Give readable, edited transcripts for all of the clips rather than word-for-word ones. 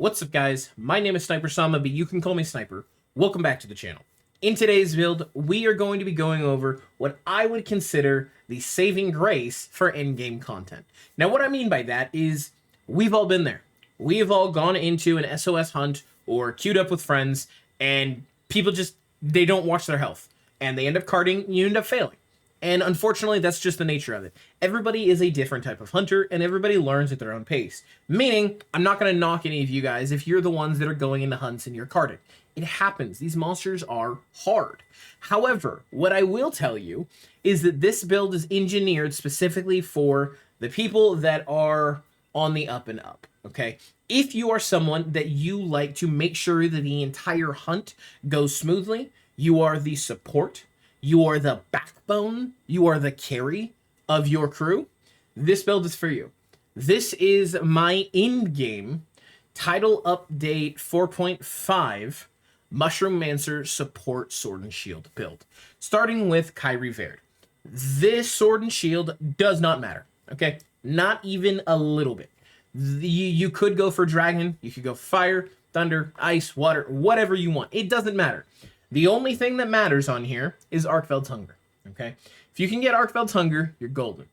What's up, guys? My name is SnyperSama, but you can call me Sniper. Welcome back to the channel. In today's build, we are going to be going over what I would consider the saving grace for in-game content. Now, what I mean by that is we've all been there. We've all gone into an SOS hunt or queued up with friends, and people they don't watch their health, and they end up carding, you end up failing. And unfortunately, that's just the nature of it. Everybody is a different type of hunter, and everybody learns at their own pace. Meaning, I'm not going to knock any of you guys if you're the ones that are going into hunts and you're carding. It happens. These monsters are hard. However, what I will tell you is that this build is engineered specifically for the people that are on the up and up, okay? If you are someone that you like to make sure that the entire hunt goes smoothly, you are the support, you are the backbone, you are the carry of your crew, this build is for you. This is my in-game title update 4.5 Mushroom-Mancer support sword and shield build. Starting with Kyrie Verde. This sword and shield does not matter, okay? Not even a little bit. You could go for dragon, you could go fire, thunder, ice, water, whatever you want. It doesn't matter. The only thing that matters on here is Arkfeld's Hunger, okay? If you can get Arkfeld's Hunger, you're golden.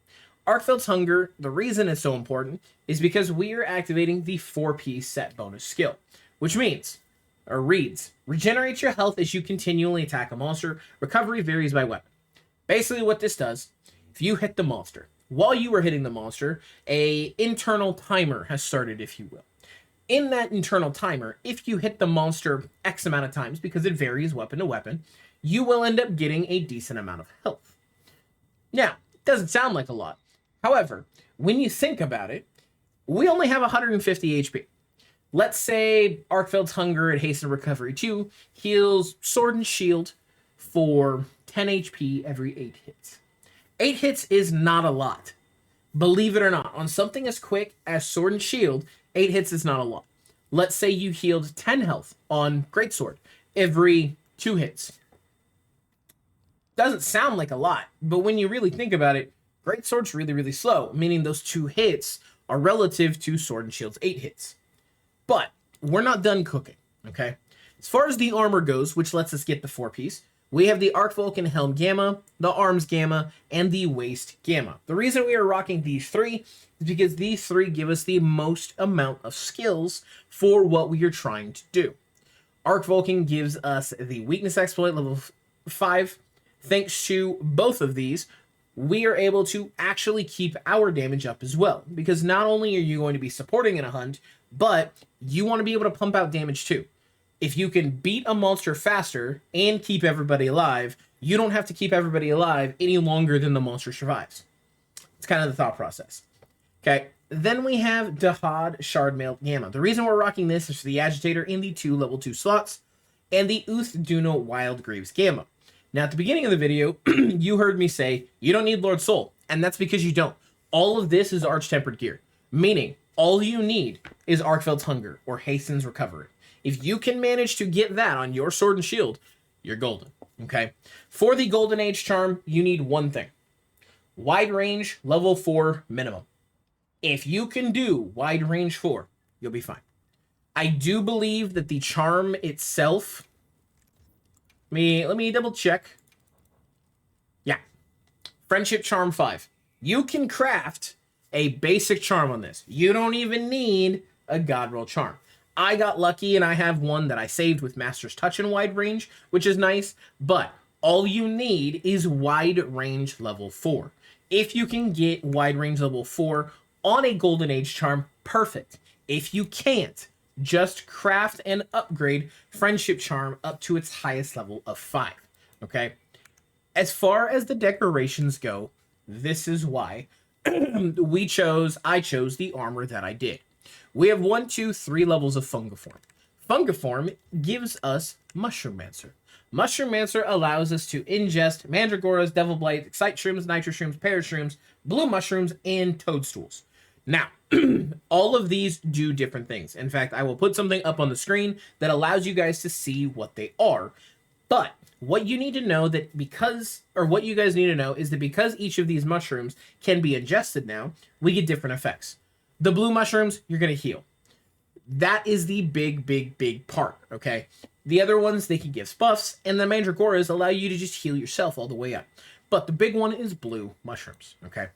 Arkfeld's Hunger, the reason it's so important is because we are activating the 4-piece set bonus skill, which means, or reads, regenerate your health as you continually attack a monster. Recovery varies by weapon. Basically what this does, if you hit the monster, while you were hitting the monster, a internal timer has started, if you will. In that internal timer, if you hit the monster X amount of times, because it varies weapon to weapon, you will end up getting a decent amount of health. Now, it doesn't sound like a lot. However, when you think about it, we only have 150 HP. Let's say Arkfeld's Hunger at Hasten Recovery 2 heals Sword and Shield for 10 HP every 8 hits. 8 hits is not a lot. Believe it or not, on something as quick as Sword and Shield, 8 hits is not a lot. Let's say you healed 10 health on Greatsword every 2 hits. Doesn't sound like a lot, but when you really think about it, Greatsword's really, really slow, meaning those 2 hits are relative to Sword and Shield's 8 hits. But we're not done cooking, okay? As far as the armor goes, which lets us get the 4-piece, we have the Archvulcan Helm Gamma, the Arms Gamma, and the Waist Gamma. The reason we are rocking these 3 is because these 3 give us the most amount of skills for what we are trying to do. Archvulcan gives us the Weakness Exploit level 5. Thanks to both of these, we are able to actually keep our damage up as well. Because not only are you going to be supporting in a hunt, but you want to be able to pump out damage too. If you can beat a monster faster and keep everybody alive, you don't have to keep everybody alive any longer than the monster survives. It's kind of the thought process. Okay, then we have Dahad Shardmail Gamma. The reason we're rocking this is for the Agitator in the 2 level 2 slots, and the Uth Duno Wild Greaves Gamma. Now, at the beginning of the video, you heard me say, you don't need Lord Soul, and that's because you don't. All of this is Arch-Tempered gear, meaning all you need is Arkfeld's Hunger or Hasten's Recovery. If you can manage to get that on your Sword and Shield, you're golden, okay? For the Golden Age charm, you need one thing. Wide range, level 4 minimum. If you can do wide range 4, you'll be fine. I do believe that the charm itself, let me double check. Yeah, Friendship Charm 5. You can craft a basic charm on this. You don't even need a God Roll charm. I got lucky and I have one that I saved with Master's Touch in wide range, which is nice, but all you need is wide range level 4. If you can get wide range level 4 on a Golden Age charm, perfect. If you can't, just craft and upgrade Friendship Charm up to its highest level of 5, okay? As far as the decorations go, this is why I chose the armor that I did. We have 1, 2, 3 levels of Fungiform. Fungiform gives us Mushroom-Mancer. Mushroom-Mancer allows us to ingest Mandragoras, Devil Blight, Excite Shrooms, Nitro Shrooms, Parashrooms, Blue Mushrooms, and Toadstools. Now, all of these do different things. In fact, I will put something up on the screen that allows you guys to see what they are. But what you need to know what you guys need to know is that because each of these mushrooms can be ingested now, we get different effects. The blue mushrooms, you're going to heal. That is the big part, okay? The other ones, they can give buffs, and the Mandragoras allow you to just heal yourself all the way up. But the big one is blue mushrooms, okay?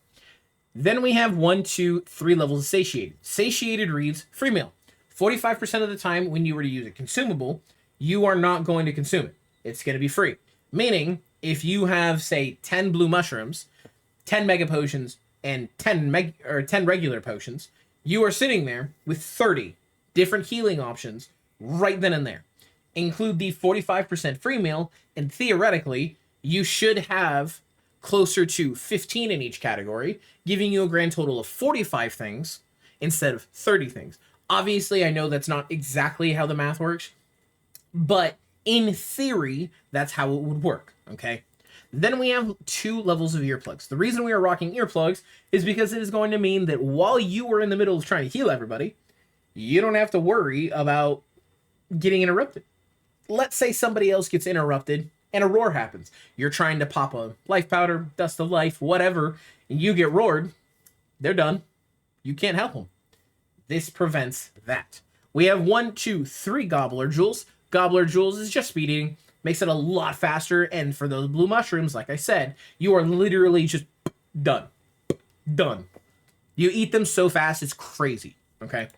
Then we have 1, 2, 3 levels of Satiated. Satiated reads free meal. 45% of the time when you were to use a consumable, you are not going to consume it. It's going to be free. Meaning, if you have, say, 10 blue mushrooms, 10 mega potions, and 10 regular potions, you are sitting there with 30 different healing options right then and there. Include the 45% free meal, and theoretically, you should have closer to 15 in each category, giving you a grand total of 45 things instead of 30 things. Obviously, I know that's not exactly how the math works, but in theory, that's how it would work, okay? Then we have 2 levels of earplugs. The reason we are rocking earplugs is because it is going to mean that while you are in the middle of trying to heal everybody, you don't have to worry about getting interrupted. Let's say somebody else gets interrupted and a roar happens. You're trying to pop a life powder, dust of life, whatever, and you get roared. They're done. You can't help them. This prevents that. We have 1, 2, 3 Gobbler Jewels. Gobbler Jewels is just speed eating. Makes it a lot faster, and for those blue mushrooms, like I said, you are literally just done. Done. You eat them so fast, it's crazy, okay?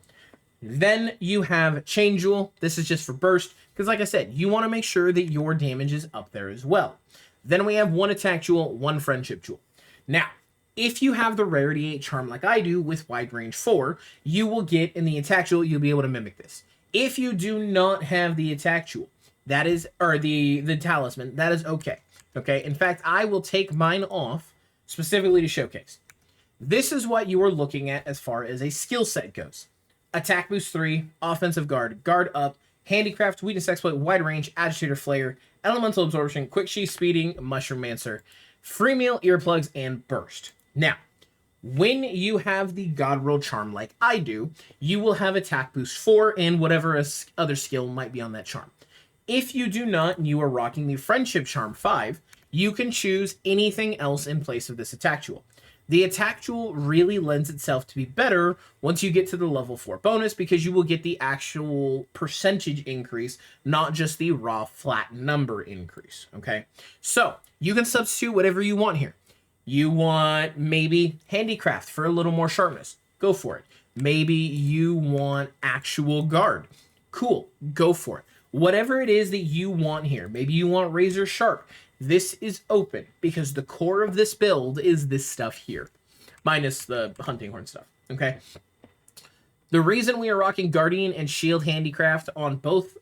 Then you have Chain Jewel. This is just for burst, because like I said, you want to make sure that your damage is up there as well. Then we have 1 Attack Jewel, 1 Friendship Jewel. Now, if you have the Rarity 8 Charm like I do with Wide Range 4, you will get, in the Attack Jewel, you'll be able to mimic this. If you do not have the Attack Jewel, that is, or the Talisman, that is okay. Okay, in fact, I will take mine off specifically to showcase. This is what you are looking at as far as a skill set goes. Attack boost 3, offensive guard, guard up, handicraft, weakness exploit, wide range, agitator flare, elemental absorption, quick sheath speeding, mushroom mancer, free meal, earplugs, and burst. Now, when you have the God Roll Charm like I do, you will have attack boost 4 and whatever other skill might be on that charm. If you do not, and you are rocking the Friendship Charm 5, you can choose anything else in place of this Attack Jewel. The Attack Jewel really lends itself to be better once you get to the level 4 bonus, because you will get the actual percentage increase, not just the raw flat number increase, okay? So, you can substitute whatever you want here. You want maybe Handicraft for a little more sharpness. Go for it. Maybe you want actual guard. Cool. Go for it. Whatever it is that you want here. Maybe you want Razor Sharp. This is open because the core of this build is this stuff here. Minus the hunting horn stuff. Okay? The reason we are rocking Guardian and Shield Handicraft on both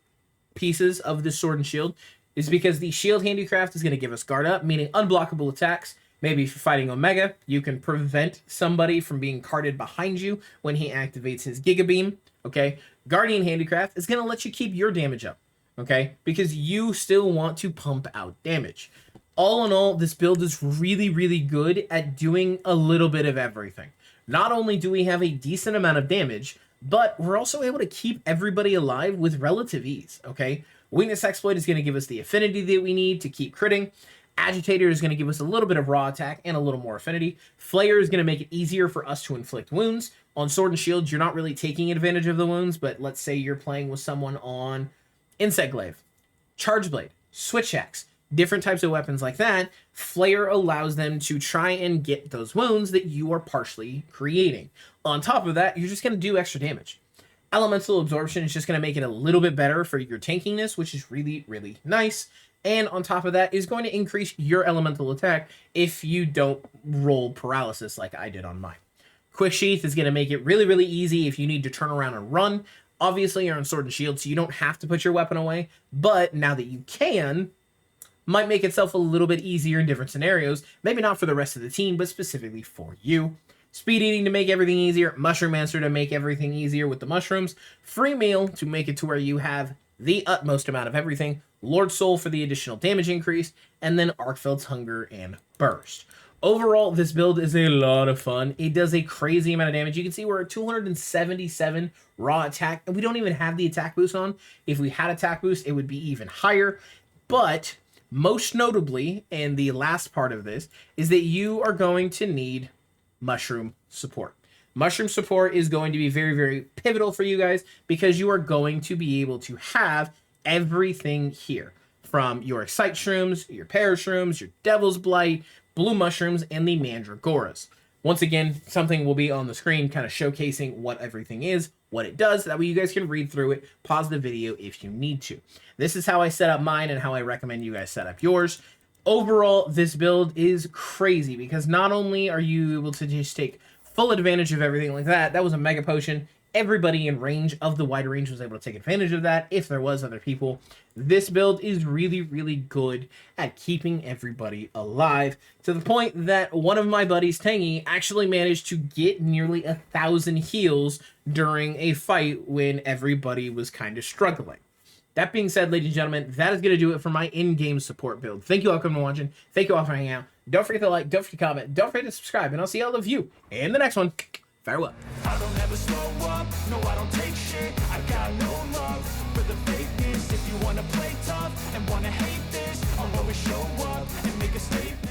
pieces of this sword and shield is because the Shield Handicraft is going to give us guard up, meaning unblockable attacks. Maybe if you're fighting Omega, you can prevent somebody from being carded behind you when he activates his Giga Beam. Okay? Guardian Handicraft is going to let you keep your damage up. Okay? Because you still want to pump out damage. All in all, this build is really, really good at doing a little bit of everything. Not only do we have a decent amount of damage, but we're also able to keep everybody alive with relative ease. Okay? Weakness Exploit is going to give us the affinity that we need to keep critting. Agitator is going to give us a little bit of raw attack and a little more affinity. Flare is going to make it easier for us to inflict wounds. On Sword and Shield, you're not really taking advantage of the wounds, but let's say you're playing with someone on Insect Glaive, Charge Blade, Switch Axe, different types of weapons like that. Flare allows them to try and get those wounds that you are partially creating. On top of that, you're just going to do extra damage. Elemental Absorption is just going to make it a little bit better for your tankiness, which is really, really nice. And on top of that is going to increase your elemental attack if you don't roll paralysis like I did on mine. Quick Sheath is going to make it really, really easy if you need to turn around and run. Obviously, you're on Sword and Shield, so you don't have to put your weapon away. But now that you can, might make itself a little bit easier in different scenarios. Maybe not for the rest of the team, but specifically for you. Speed Eating to make everything easier. Mushroom Answer to make everything easier with the mushrooms. Free Meal to make it to where you have the utmost amount of everything. Lord Soul for the additional damage increase. And then Arkfeld's Hunger and Burst. Overall, this build is a lot of fun. It does a crazy amount of damage. You can see we're at 277 raw attack, and we don't even have the attack boost on. If we had attack boost, it would be even higher. But most notably, and the last part of this, is that you are going to need mushroom support. Mushroom support is going to be very, very pivotal for you guys because you are going to be able to have everything here from your Excite Shrooms, your Parashrooms, your Devil's Blight, Blue Mushrooms, and the Mandragoras. Once again, something will be on the screen kind of showcasing what everything is, what it does. That way you guys can read through it, pause the video if you need to. This is how I set up mine and how I recommend you guys set up yours. Overall, this build is crazy because not only are you able to just take full advantage of everything like that, that was a mega potion. Everybody in range of the wide range was able to take advantage of that if there was other people. This build is really, really good at keeping everybody alive to the point that one of my buddies, Tangy, actually managed to get nearly 1,000 heals during a fight when everybody was kind of struggling. That being said, ladies and gentlemen, that is going to do it for my in-game support build. Thank you all for watching. Thank you all for hanging out. Don't forget to like, don't forget to comment, don't forget to subscribe, and I'll see all of you in the next one. Farewell. I don't ever slow up, no I don't take shit. I got no love for the fakeness. If you wanna play tough and wanna hate this, I'll always show up and make a statement.